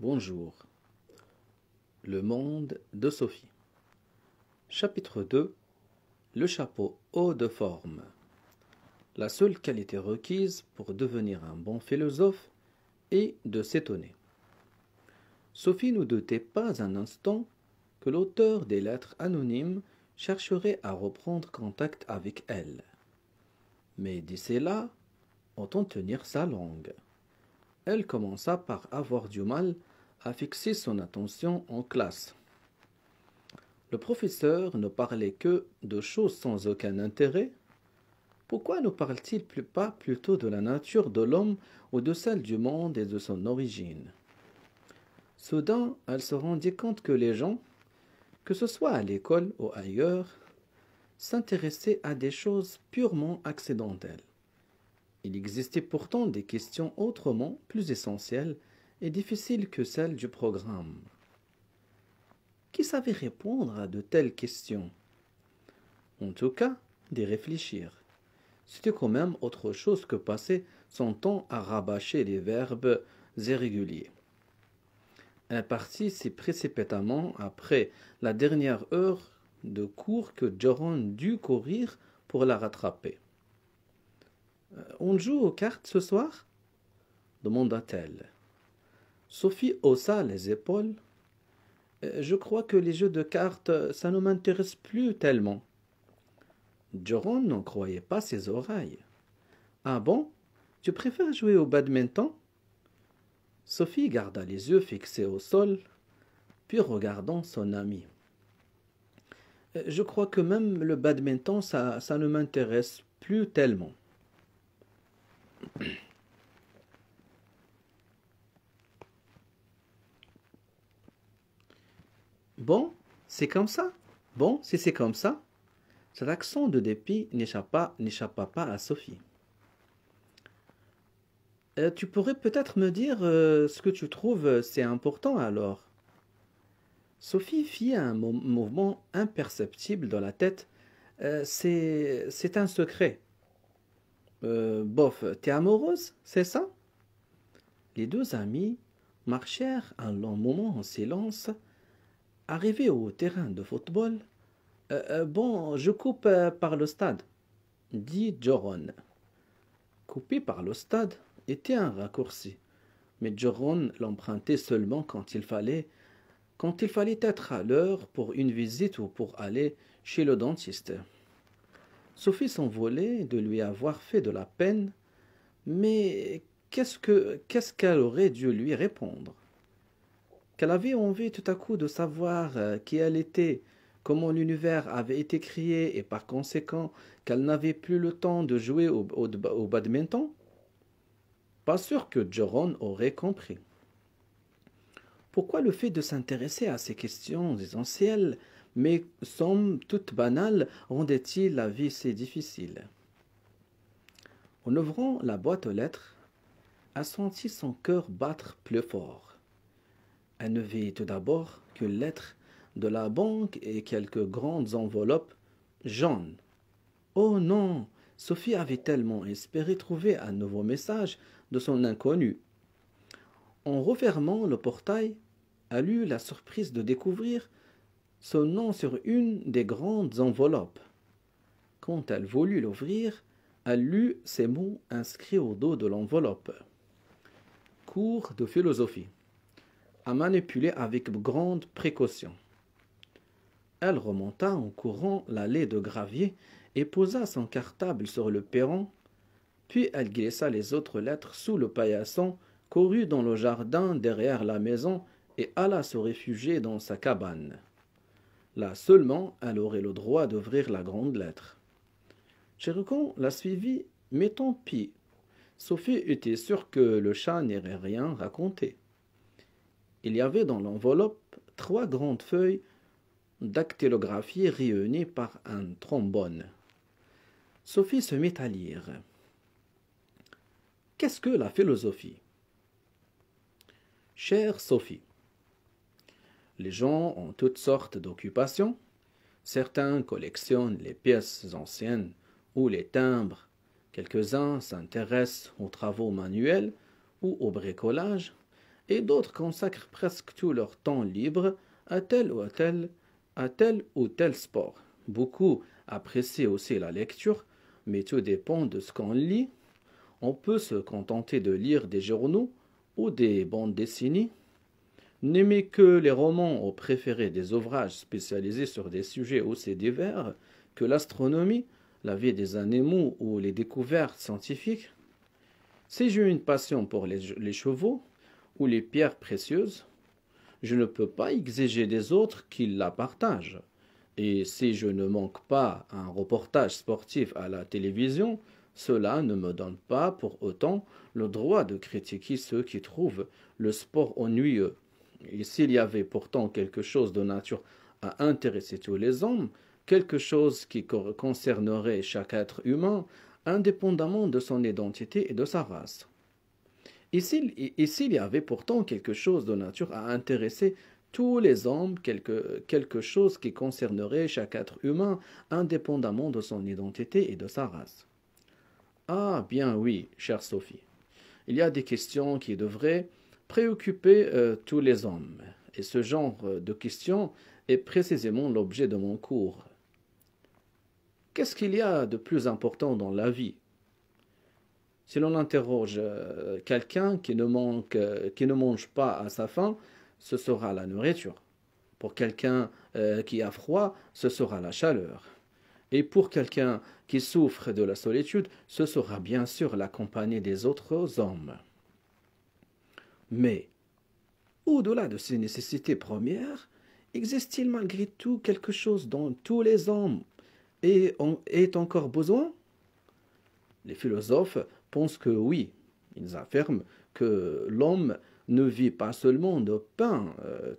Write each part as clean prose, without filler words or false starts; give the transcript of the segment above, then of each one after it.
Bonjour. Le monde de Sophie. Chapitre 2. Le chapeau haut de forme. La seule qualité requise pour devenir un bon philosophe est de s'étonner. Sophie ne doutait pas un instant que l'auteur des lettres anonymes chercherait à reprendre contact avec elle. Mais d'ici là, autant tenir sa langue. Elle commença par avoir du mal à fixer son attention en classe. Le professeur ne parlait que de choses sans aucun intérêt. Pourquoi ne parle-t-il pas plutôt de la nature de l'homme ou de celle du monde et de son origine? Soudain, elle se rendit compte que les gens, que ce soit à l'école ou ailleurs, s'intéressaient à des choses purement accidentelles. Il existait pourtant des questions autrement plus essentielles et difficiles que celles du programme. Qui savait répondre à de telles questions? En tout cas, d'y réfléchir. C'était quand même autre chose que passer son temps à rabâcher les verbes irréguliers. Elle partit si précipitamment après la dernière heure de cours que Joran dut courir pour la rattraper. « On joue aux cartes ce soir ?» demanda-t-elle. Sophie haussa les épaules. « Je crois que les jeux de cartes, ça ne m'intéresse plus tellement. » Joran n'en croyait pas ses oreilles. « Ah bon? Tu préfères jouer au badminton ?» Sophie garda les yeux fixés au sol, puis regardant son amie. « Je crois que même le badminton, ça ne m'intéresse plus tellement. » Bon, c'est comme ça. Bon, si c'est comme ça. Cet accent de dépit n'échappa pas à Sophie. Tu pourrais peut-être me dire ce que tu trouves c'est important alors. Sophie fit un mouvement imperceptible dans la tête. C'est un secret. Bof, t'es amoureuse, c'est ça? Les deux amis marchèrent un long moment en silence. Arrivés au terrain de football, bon, je coupe par le stade, dit Joran. Couper par le stade était un raccourci, mais Joran l'empruntait seulement quand il fallait être à l'heure pour une visite ou pour aller chez le dentiste. Sophie s'envolait de lui avoir fait de la peine, mais qu'est-ce qu'elle aurait dû lui répondre? Qu'elle avait envie tout à coup de savoir qui elle était, comment l'univers avait été créé et par conséquent qu'elle n'avait plus le temps de jouer au badminton? Pas sûr que Joran aurait compris. Pourquoi le fait de s'intéresser à ces questions essentielles, mais somme toute banales, rendait-il la vie si difficile? En ouvrant la boîte aux lettres, elle sentit son cœur battre plus fort. Elle ne vit tout d'abord qu'une lettre de la banque et quelques grandes enveloppes jaunes. Oh non! Sophie avait tellement espéré trouver un nouveau message de son inconnu. En refermant le portail, elle eut la surprise de découvrir son nom sur une des grandes enveloppes. Quand elle voulut l'ouvrir, elle lut ces mots inscrits au dos de l'enveloppe. Cours de philosophie. À manipuler avec grande précaution. Elle remonta en courant l'allée de gravier et posa son cartable sur le perron, puis elle glissa les autres lettres sous le paillasson, courut dans le jardin derrière la maison et alla se réfugier dans sa cabane. Là seulement, elle aurait le droit d'ouvrir la grande lettre. Chéricon la suivit, mais tant pis. Sophie était sûre que le chat n'irait rien raconter. Il y avait dans l'enveloppe 3 grandes feuilles dactylographiées réunies par un trombone. Sophie se mit à lire. Qu'est-ce que la philosophie? Chère Sophie, les gens ont toutes sortes d'occupations. Certains collectionnent les pièces anciennes ou les timbres. Quelques-uns s'intéressent aux travaux manuels ou au bricolage. et d'autres consacrent presque tout leur temps libre à tel ou tel sport. Beaucoup apprécient aussi la lecture, mais tout dépend de ce qu'on lit. On peut se contenter de lire des journaux ou des bandes dessinées, n'aimer que les romans ou préférer des ouvrages spécialisés sur des sujets aussi divers que l'astronomie, la vie des animaux ou les découvertes scientifiques. Si j'ai une passion pour les chevaux ou les pierres précieuses, je ne peux pas exiger des autres qu'ils la partagent. Et si je ne manque pas un reportage sportif à la télévision, cela ne me donne pas pour autant le droit de critiquer ceux qui trouvent le sport ennuyeux. Et s'il y avait pourtant quelque chose de nature à intéresser tous les hommes, quelque chose qui concernerait chaque être humain, indépendamment de son identité et de sa race. Et s'il y avait pourtant quelque chose de nature à intéresser tous les hommes, quelque chose qui concernerait chaque être humain, indépendamment de son identité et de sa race. Ah, bien oui, chère Sophie. Il y a des questions qui devraient préoccuper tous les hommes. Et ce genre de questions est précisément l'objet de mon cours. Qu'est-ce qu'il y a de plus important dans la vie? Si l'on interroge quelqu'un qui ne mange pas à sa faim, ce sera la nourriture. Pour quelqu'un qui a froid, ce sera la chaleur. Et pour quelqu'un qui souffre de la solitude, ce sera bien sûr la compagnie des autres hommes. Mais, au-delà de ces nécessités premières, existe-t-il malgré tout quelque chose dont tous les hommes aient encore besoin? Les philosophes pensent que oui. Ils affirment que l'homme ne vit pas seulement de pain.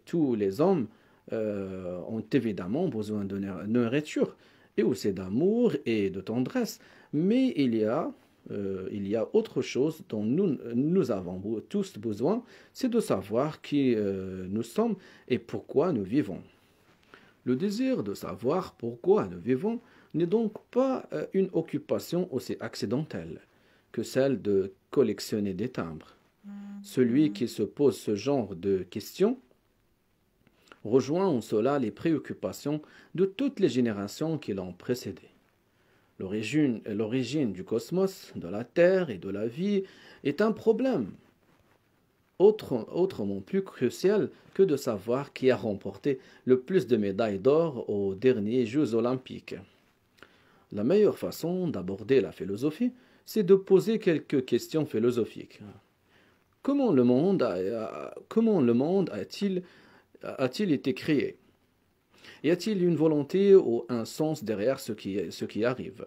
Tous les hommes ont évidemment besoin de nourriture et aussi d'amour et de tendresse. Mais il y a autre chose dont nous avons tous besoin, c'est de savoir qui nous sommes et pourquoi nous vivons. Le désir de savoir pourquoi nous vivons n'est donc pas une occupation aussi accidentelle que celle de collectionner des timbres. Celui qui se pose ce genre de questions rejoint en cela les préoccupations de toutes les générations qui l'ont précédé. L'origine du cosmos, de la Terre et de la vie est un problème autrement plus crucial que de savoir qui a remporté le plus de médailles d'or aux derniers Jeux olympiques. La meilleure façon d'aborder la philosophie, c'est de poser quelques questions philosophiques. Comment le monde a-t-il été créé? Y a-t-il une volonté ou un sens derrière ce qui arrive?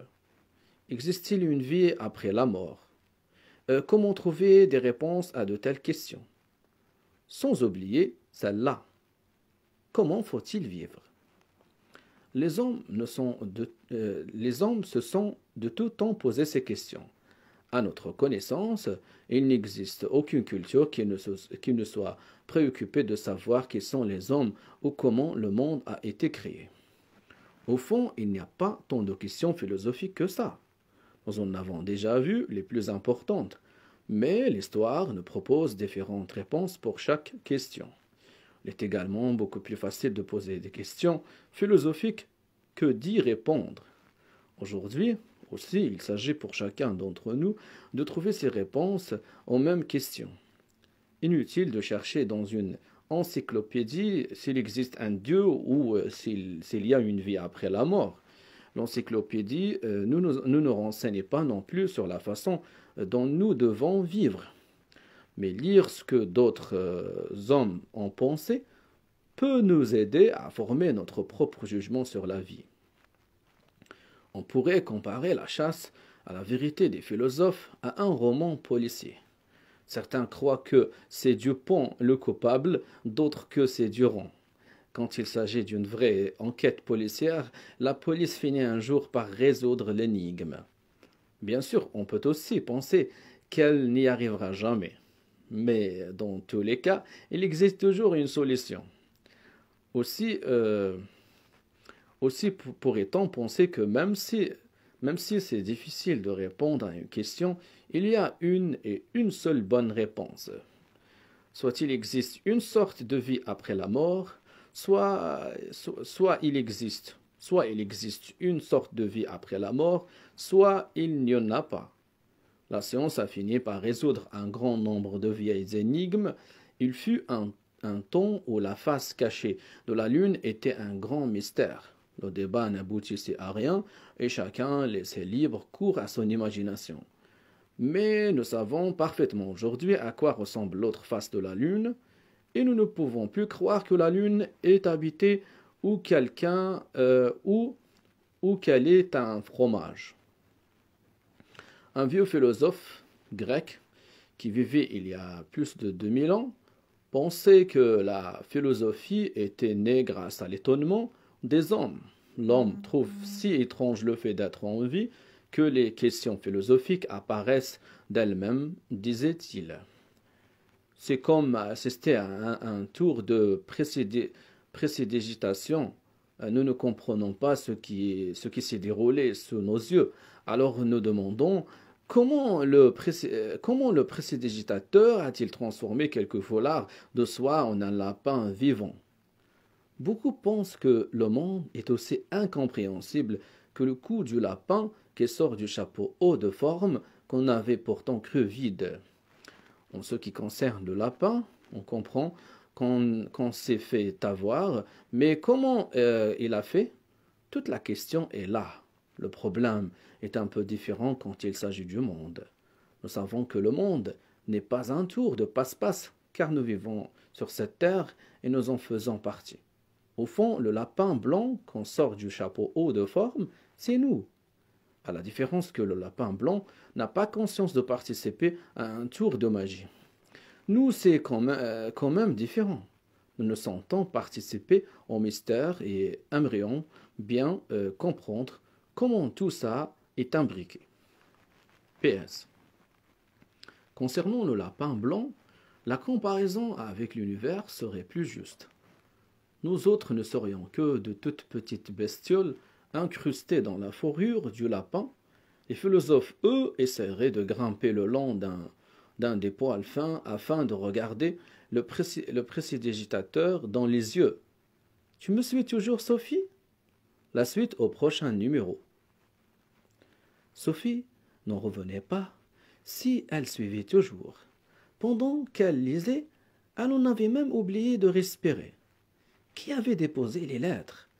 Existe-t-il une vie après la mort? Comment trouver des réponses à de telles questions? Sans oublier celle-là. Comment faut-il vivre? Les hommes se sont de tout temps posé ces questions. À notre connaissance, il n'existe aucune culture qui ne soit préoccupée de savoir qui sont les hommes ou comment le monde a été créé. Au fond, il n'y a pas tant de questions philosophiques que ça. Nous en avons déjà vu les plus importantes, mais l'histoire nous propose différentes réponses pour chaque question. Il est également beaucoup plus facile de poser des questions philosophiques que d'y répondre. Aujourd'hui, aussi, il s'agit pour chacun d'entre nous de trouver ses réponses aux mêmes questions. Inutile de chercher dans une encyclopédie s'il existe un Dieu ou s'il y a une vie après la mort. L'encyclopédie ne nous renseigne pas non plus sur la façon dont nous devons vivre. Mais lire ce que d'autres hommes ont pensé peut nous aider à former notre propre jugement sur la vie. On pourrait comparer la chasse à la vérité des philosophes à un roman policier. Certains croient que c'est Dupont le coupable, d'autres que c'est Durand. Quand il s'agit d'une vraie enquête policière, la police finit un jour par résoudre l'énigme. Bien sûr, on peut aussi penser qu'elle n'y arrivera jamais. Mais dans tous les cas, il existe toujours une solution. Aussi pourrait-on penser que même si c'est difficile de répondre à une question, il y a une et une seule bonne réponse. Soit il existe une sorte de vie après la mort, soit il existe une sorte de vie après la mort, soit il n'y en a pas. La science a fini par résoudre un grand nombre de vieilles énigmes. Il fut un temps où la face cachée de la Lune était un grand mystère. Le débat n'aboutissait à rien et chacun laissait libre cours à son imagination. Mais nous savons parfaitement aujourd'hui à quoi ressemble l'autre face de la Lune, et nous ne pouvons plus croire que la Lune est habitée ou ou qu'elle est un fromage. Un vieux philosophe grec qui vivait il y a plus de 2000 ans pensait que la philosophie était née grâce à l'étonnement des hommes. L'homme trouve si étrange le fait d'être en vie que les questions philosophiques apparaissent d'elles-mêmes, disait-il. C'est comme assister à un tour de précédigitation. Nous ne comprenons pas ce qui s'est déroulé sous nos yeux. Alors nous demandons comment le précédigitateur a-t-il transformé quelques foulards de soie en un lapin vivant? Beaucoup pensent que le monde est aussi incompréhensible que le cou du lapin qui sort du chapeau haut de forme qu'on avait pourtant cru vide. En ce qui concerne le lapin, on comprend qu'on s'est fait avoir, mais comment il a fait? Toute la question est là. Le problème est un peu différent quand il s'agit du monde. Nous savons que le monde n'est pas un tour de passe-passe, car nous vivons sur cette terre et nous en faisons partie. Au fond, le lapin blanc qu'on sort du chapeau haut de forme, c'est nous. À la différence que le lapin blanc n'a pas conscience de participer à un tour de magie. Nous, c'est quand même différent. Nous nous sentons participer au mystère et aimerions bien comprendre comment tout ça est imbriqué. PS. Concernant le lapin blanc, la comparaison avec l'univers serait plus juste. Nous autres ne serions que de toutes petites bestioles incrustées dans la fourrure du lapin. Les philosophes, eux, essaieraient de grimper le long d'un des poils fins afin de regarder le précédigitateur dans les yeux. Tu me suis toujours, Sophie? La suite au prochain numéro. Sophie n'en revenait pas si elle suivait toujours. Pendant qu'elle lisait, elle en avait même oublié de respirer. Qui avait déposé les lettres?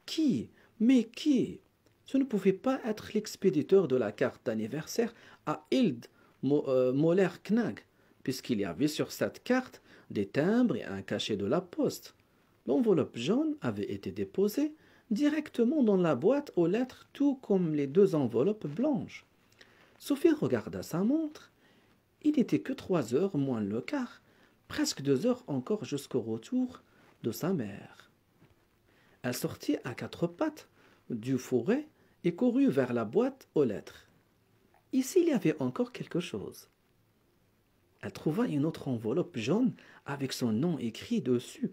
Qui? Mais qui? Ce ne pouvait pas être l'expéditeur de la carte d'anniversaire à Hild Moller-Knag, puisqu'il y avait sur cette carte des timbres et un cachet de la poste. L'enveloppe jaune avait été déposée directement dans la boîte aux lettres, tout comme les deux enveloppes blanches. Sophie regarda sa montre. Il n'était que 3 heures moins le quart, presque 2 heures encore jusqu'au retour de sa mère. Elle sortit à 4 pattes du fourré et courut vers la boîte aux lettres. Ici, il y avait encore quelque chose. Elle trouva une autre enveloppe jaune avec son nom écrit dessus.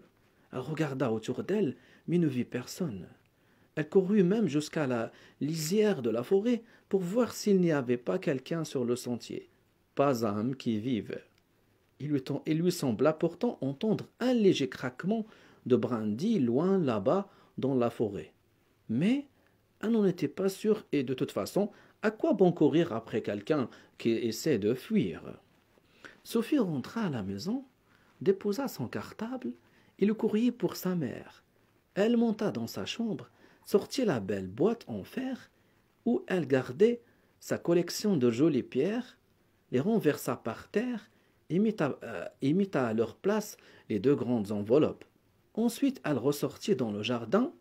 Elle regarda autour d'elle, mais ne vit personne. Elle courut même jusqu'à la lisière de la forêt pour voir s'il n'y avait pas quelqu'un sur le sentier. Pas âme qui vive. Il lui sembla pourtant entendre un léger craquement de brindilles loin là-bas dans la forêt. Mais elle n'en était pas sûre et de toute façon, à quoi bon courir après quelqu'un qui essaie de fuir? Sophie rentra à la maison, déposa son cartable et le courrier pour sa mère. Elle monta dans sa chambre, sortit la belle boîte en fer où elle gardait sa collection de jolies pierres, les renversa par terre et mit à leur place les 2 grandes enveloppes. Ensuite, elle ressortit dans le jardin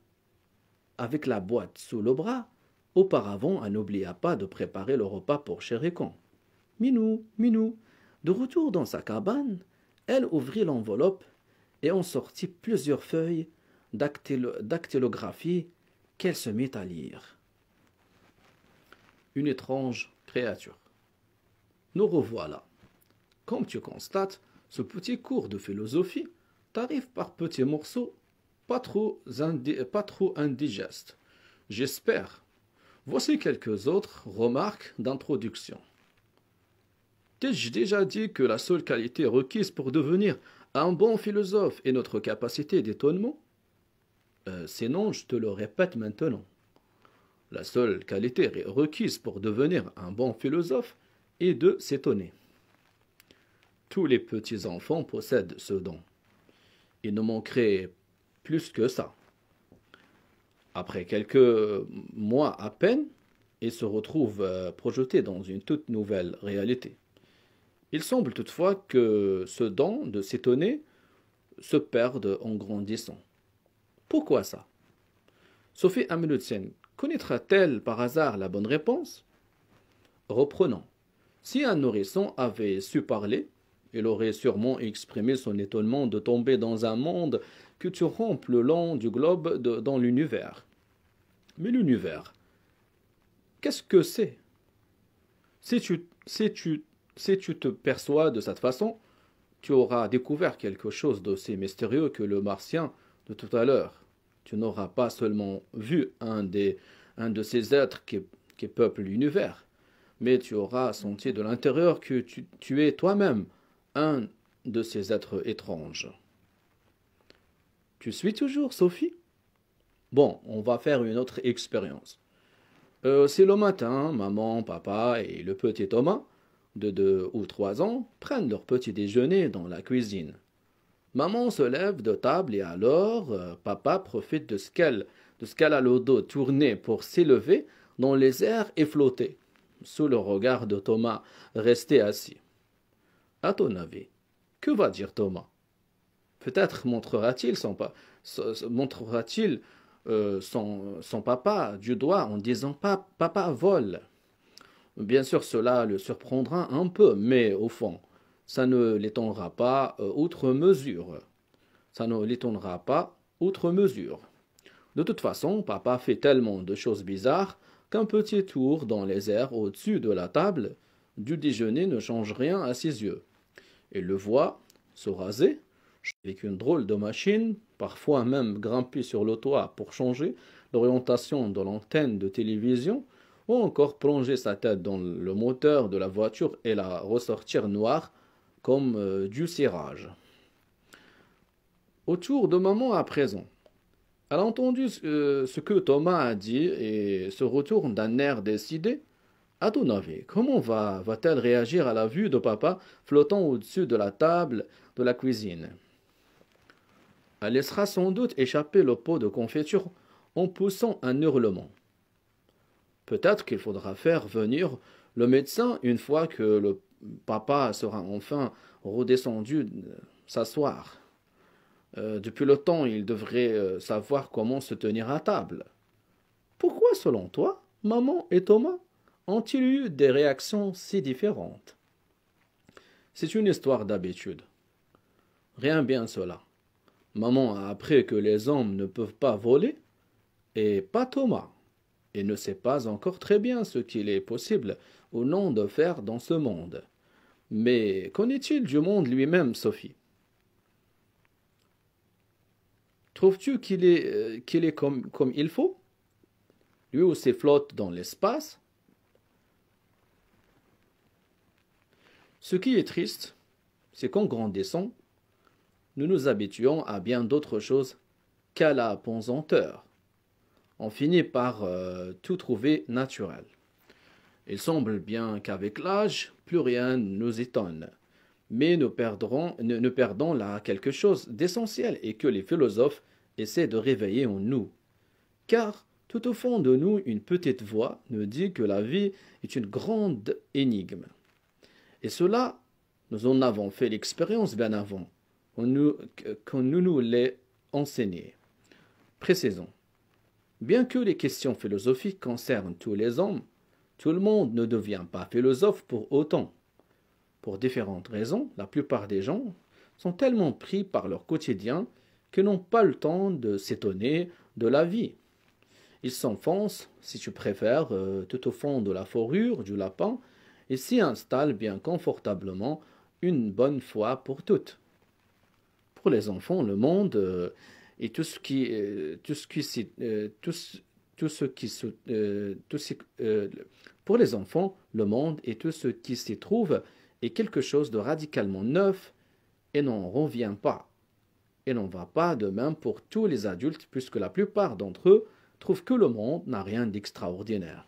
avec la boîte sous le bras. Auparavant, elle n'oublia pas de préparer le repas pour Chérican. Minou, Minou. De retour dans sa cabane, elle ouvrit l'enveloppe et en sortit plusieurs feuilles dactylographie qu'elle se mit à lire. Une étrange créature. Nous revoilà. Comme tu constates, ce petit cours de philosophie t'arrive par petits morceaux pas trop indigestes. J'espère. Voici quelques autres remarques d'introduction. T'ai-je déjà dit que la seule qualité requise pour devenir un bon philosophe est notre capacité d'étonnement? Sinon, je te le répète maintenant. La seule qualité requise pour devenir un bon philosophe est de s'étonner. Tous les petits enfants possèdent ce don. Il ne manquerait plus que ça. Après quelques mois à peine, ils se retrouvent projetés dans une toute nouvelle réalité. Il semble toutefois que ce don de s'étonner se perde en grandissant. Pourquoi ça? Sophie Amenutsine connaîtra-t-elle par hasard la bonne réponse? Reprenons. Si un nourrisson avait su parler, il aurait sûrement exprimé son étonnement de tomber dans un monde culturant le long du globe dans l'univers. Mais l'univers, qu'est-ce que c'est? Si tu te perçois de cette façon, tu auras découvert quelque chose d'aussi mystérieux que le martien de tout à l'heure. Tu n'auras pas seulement vu un de ces êtres qui peuplent l'univers, mais tu auras senti de l'intérieur que tu es toi-même un de ces êtres étranges. Tu suis toujours, Sophie? Bon, on va faire une autre expérience. C'est le matin, maman, papa et le petit Thomas, de 2 ou 3 ans, prennent leur petit déjeuner dans la cuisine. Maman se lève de table et alors papa profite de ce qu'elle a le dos tourné pour s'élever dans les airs et flotter, sous le regard de Thomas resté assis. À ton avis, que va dire Thomas? Peut-être montrera-t-il son papa du doigt en disant Papa vole. Bien sûr, cela le surprendra un peu, mais au fond, ça ne l'étonnera pas outre mesure. Ça ne l'étonnera pas outre mesure. De toute façon, papa fait tellement de choses bizarres qu'un petit tour dans les airs au-dessus de la table du déjeuner ne change rien à ses yeux. Il le voit se raser avec une drôle de machine, parfois même grimper sur le toit pour changer l'orientation de l'antenne de télévision, ou encore plonger sa tête dans le moteur de la voiture et la ressortir noire comme du cirage. Autour de maman à présent. Elle a entendu ce que Thomas a dit et se retourne d'un air décidé. À ton avis, comment va-t-elle réagir à la vue de papa flottant au-dessus de la table de la cuisine? Elle laissera sans doute échapper le pot de confiture en poussant un hurlement. Peut-être qu'il faudra faire venir le médecin une fois que le papa sera enfin redescendu s'asseoir. Depuis le temps, il devrait savoir comment se tenir à table. Pourquoi, selon toi, maman et Thomas ont-ils eu des réactions si différentes? C'est une histoire d'habitude. Rien bien cela. Maman a appris que les hommes ne peuvent pas voler, et pas Thomas. Il ne sait pas encore très bien ce qu'il est possible ou non de faire dans ce monde. Mais connaît-il du monde lui-même, Sophie? Trouves-tu qu'il est comme il faut? Lui aussi flotte dans l'espace. Ce qui est triste, c'est qu'en grandissant, nous nous habituons à bien d'autres choses qu'à la pesanteur. On finit par tout trouver naturel. Il semble bien qu'avec l'âge, plus rien ne nous étonne. Mais nous perdons là quelque chose d'essentiel et que les philosophes essaient de réveiller en nous. Car tout au fond de nous, une petite voix nous dit que la vie est une grande énigme. Et cela, nous en avons fait l'expérience bien avant, quand nous l'ait enseigné. Précisons. Bien que les questions philosophiques concernent tous les hommes, tout le monde ne devient pas philosophe pour autant. Pour différentes raisons, la plupart des gens sont tellement pris par leur quotidien qu'ils n'ont pas le temps de s'étonner de la vie. Ils s'enfoncent, si tu préfères, tout au fond de la fourrure du lapin et s'y installent bien confortablement une bonne fois pour toutes. Pour les enfants, le monde et pour les enfants, le monde et tout ce qui s'y trouve est quelque chose de radicalement neuf et n'en revient pas. Et n'en va pas de même pour tous les adultes, puisque la plupart d'entre eux trouvent que le monde n'a rien d'extraordinaire.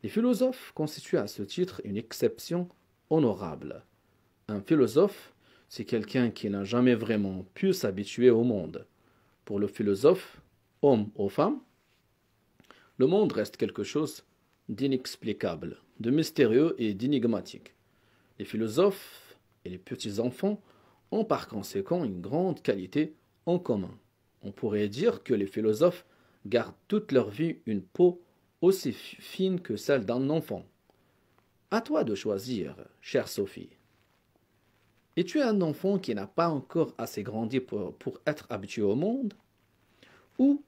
Les philosophes constituent à ce titre une exception honorable. Un philosophe, c'est quelqu'un qui n'a jamais vraiment pu s'habituer au monde. Pour le philosophe, homme ou femme, le monde reste quelque chose d'inexplicable, de mystérieux et d'énigmatique. Les philosophes et les petits-enfants ont par conséquent une grande qualité en commun. On pourrait dire que les philosophes gardent toute leur vie une peau aussi fine que celle d'un enfant. À toi de choisir, chère Sophie. Es-tu un enfant qui n'a pas encore assez grandi pour être habitué au monde? Ou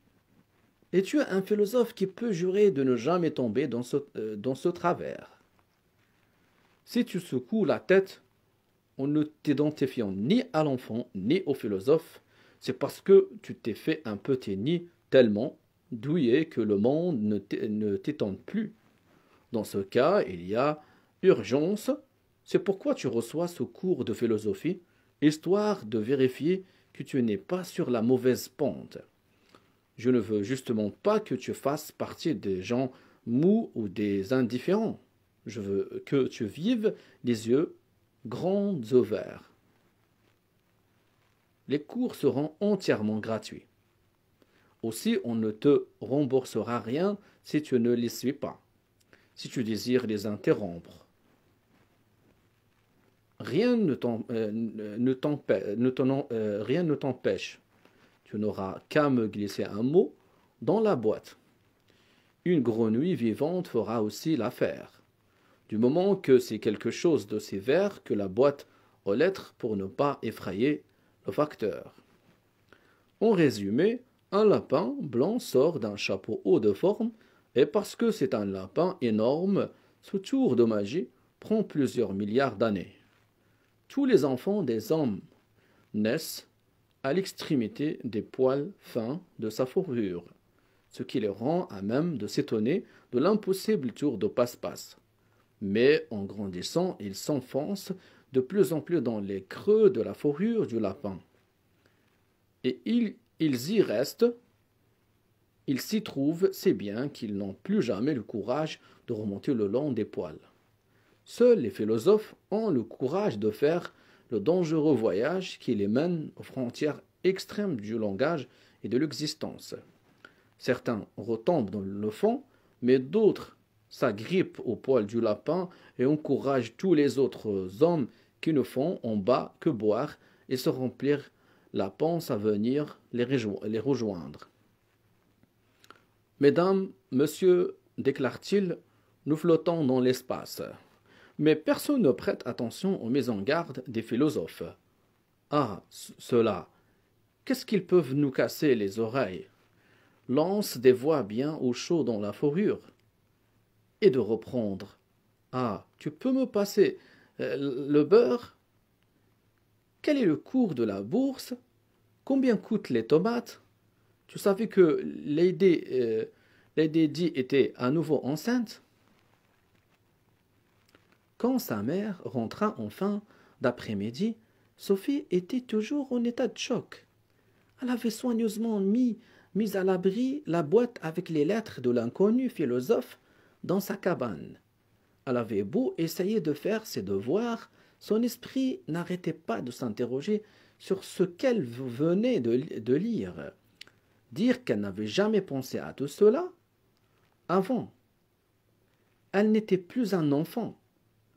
es-tu un philosophe qui peut jurer de ne jamais tomber dans ce travers? Si tu secoues la tête en ne t'identifiant ni à l'enfant ni au philosophe, c'est parce que tu t'es fait un petit nid tellement douillet que le monde ne t'étend plus. Dans ce cas, il y a urgence. C'est pourquoi tu reçois ce cours de philosophie, histoire de vérifier que tu n'es pas sur la mauvaise pente. Je ne veux justement pas que tu fasses partie des gens mous ou des indifférents. Je veux que tu vives les yeux grands ouverts. Les cours seront entièrement gratuits. Aussi, on ne te remboursera rien si tu ne les suis pas. Si tu désires les interrompre, rien ne t'empêche. Tu n'auras qu'à me glisser un mot dans la boîte. Une grenouille vivante fera aussi l'affaire. Du moment que c'est quelque chose de sévère que la boîte aux lettres pour ne pas effrayer le facteur. En résumé, un lapin blanc sort d'un chapeau haut de forme et parce que c'est un lapin énorme, ce tour de magie prend plusieurs milliards d'années. Tous les enfants des hommes naissent à l'extrémité des poils fins de sa fourrure, ce qui les rend à même de s'étonner de l'impossible tour de passe-passe. Mais en grandissant, ils s'enfoncent de plus en plus dans les creux de la fourrure du lapin. Et ils y restent, ils s'y trouvent si bien qu'ils n'ont plus jamais le courage de remonter le long des poils. Seuls les philosophes ont le courage de faire le dangereux voyage qui les mène aux frontières extrêmes du langage et de l'existence. Certains retombent dans le fond, mais d'autres s'agrippent au poil du lapin et encouragent tous les autres hommes qui ne font en bas que boire et se remplir la panse à venir les rejoindre. Mesdames, monsieur, déclare-t-il, nous flottons dans l'espace. Mais personne ne prête attention aux mises en garde des philosophes. Ah, ceux-là, qu'est-ce qu'ils peuvent nous casser les oreilles? Lance des voix bien au chaud dans la fourrure. Et de reprendre. Ah, tu peux me passer le beurre? Quel est le cours de la bourse? Combien coûtent les tomates? Tu savais que Lady Di était à nouveau enceinte? Quand sa mère rentra enfin d'après-midi, Sophie était toujours en état de choc. Elle avait soigneusement mis à l'abri la boîte avec les lettres de l'inconnu philosophe dans sa cabane. Elle avait beau essayer de faire ses devoirs, son esprit n'arrêtait pas de s'interroger sur ce qu'elle venait de lire. Dire qu'elle n'avait jamais pensé à tout cela avant. Elle n'était plus un enfant.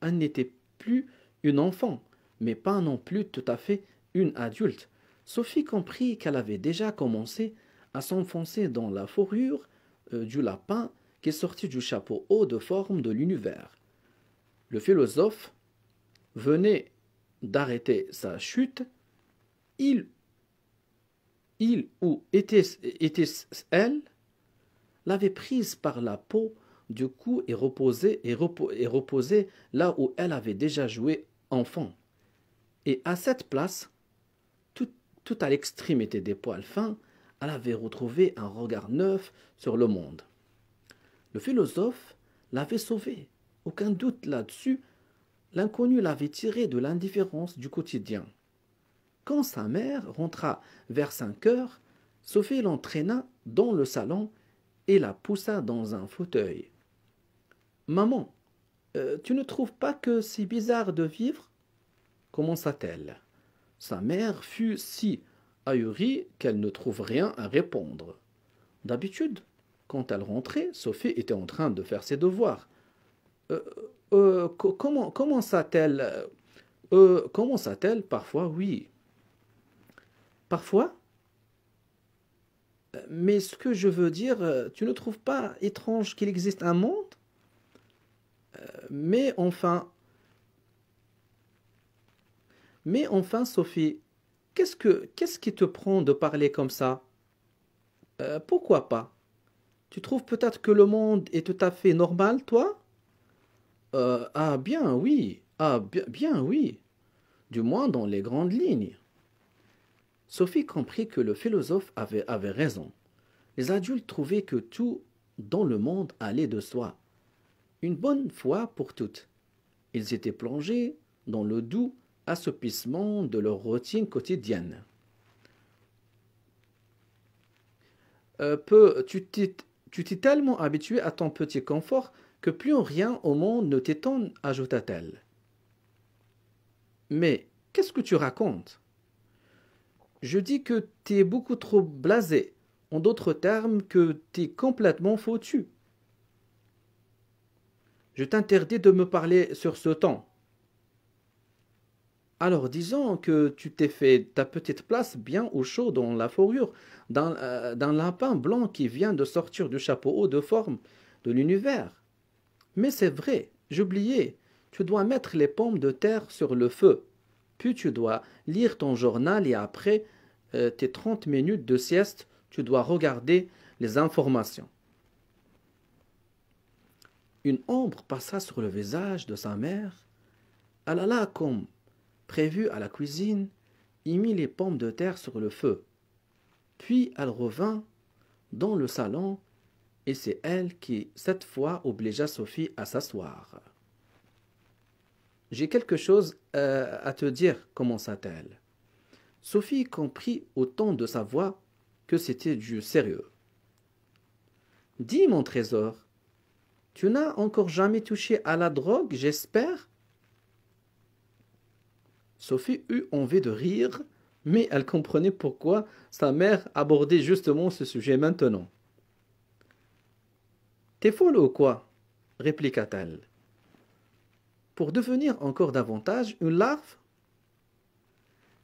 Elle n'était plus une enfant, mais pas non plus tout à fait une adulte. Sophie comprit qu'elle avait déjà commencé à s'enfoncer dans la fourrure du lapin qui sortit du chapeau haut de forme de l'univers. Le philosophe venait d'arrêter sa chute. Il ou était-ce elle, l'avait prise par la peau du cou et reposait là où elle avait déjà joué enfant. Et à cette place, tout à l'extrémité des poils fins, elle avait retrouvé un regard neuf sur le monde. Le philosophe l'avait sauvée, aucun doute là-dessus. l'inconnu l'avait tiré de l'indifférence du quotidien. Quand sa mère rentra vers 5 heures, Sophie l'entraîna dans le salon et la poussa dans un fauteuil. Maman, tu ne trouves pas que c'est bizarre de vivre? Commença-t-elle. Sa mère fut si ahurie qu'elle ne trouve rien à répondre. D'habitude, quand elle rentrait, Sophie était en train de faire ses devoirs. Comment ça-t-elle Comment ça-t-elle? Parfois, oui. Parfois? Mais ce que je veux dire, tu ne trouves pas étrange qu'il existe un monde? Mais enfin, Sophie, qu'est-ce qui te prend de parler comme ça? Pourquoi pas? Tu trouves peut-être que le monde est tout à fait normal, toi? Ah bien, oui. Ah bien, oui. Du moins dans les grandes lignes. Sophie comprit que le philosophe avait raison. Les adultes trouvaient que tout dans le monde allait de soi. Une bonne fois pour toutes. Ils étaient plongés dans le doux assoupissement de leur routine quotidienne. Tu t'es tellement habitué à ton petit confort que plus rien au monde ne t'étonne, ajouta-t-elle. Mais qu'est-ce que tu racontes? Je dis que t'es beaucoup trop blasé. En d'autres termes, que t'es complètement foutu. Je t'interdis de me parler sur ce ton. Alors disons que tu t'es fait ta petite place bien au chaud dans la fourrure d'un lapin blanc qui vient de sortir du chapeau haut de forme de l'univers. Mais c'est vrai, j'oubliais, tu dois mettre les pommes de terre sur le feu. Puis tu dois lire ton journal et après tes 30 minutes de sieste, tu dois regarder les informations. Une ombre passa sur le visage de sa mère. Elle alla comme prévu à la cuisine, y mit les pommes de terre sur le feu. Puis elle revint dans le salon et c'est elle qui, cette fois, obligea Sophie à s'asseoir. J'ai quelque chose à te dire, commença-t-elle. Sophie comprit au ton de sa voix que c'était du sérieux. Dis, mon trésor, tu n'as encore jamais touché à la drogue, j'espère? Sophie eut envie de rire, mais elle comprenait pourquoi sa mère abordait justement ce sujet maintenant. T'es folle ou quoi? Répliqua-t-elle. Pour devenir encore davantage une larve?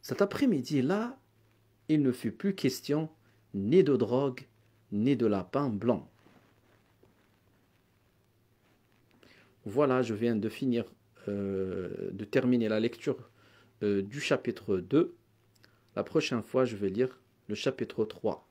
Cet après-midi-là, il ne fut plus question ni de drogue, ni de lapin blanc. Voilà, je viens de finir, de terminer la lecture du chapitre 2. La prochaine fois, je vais lire le chapitre 3.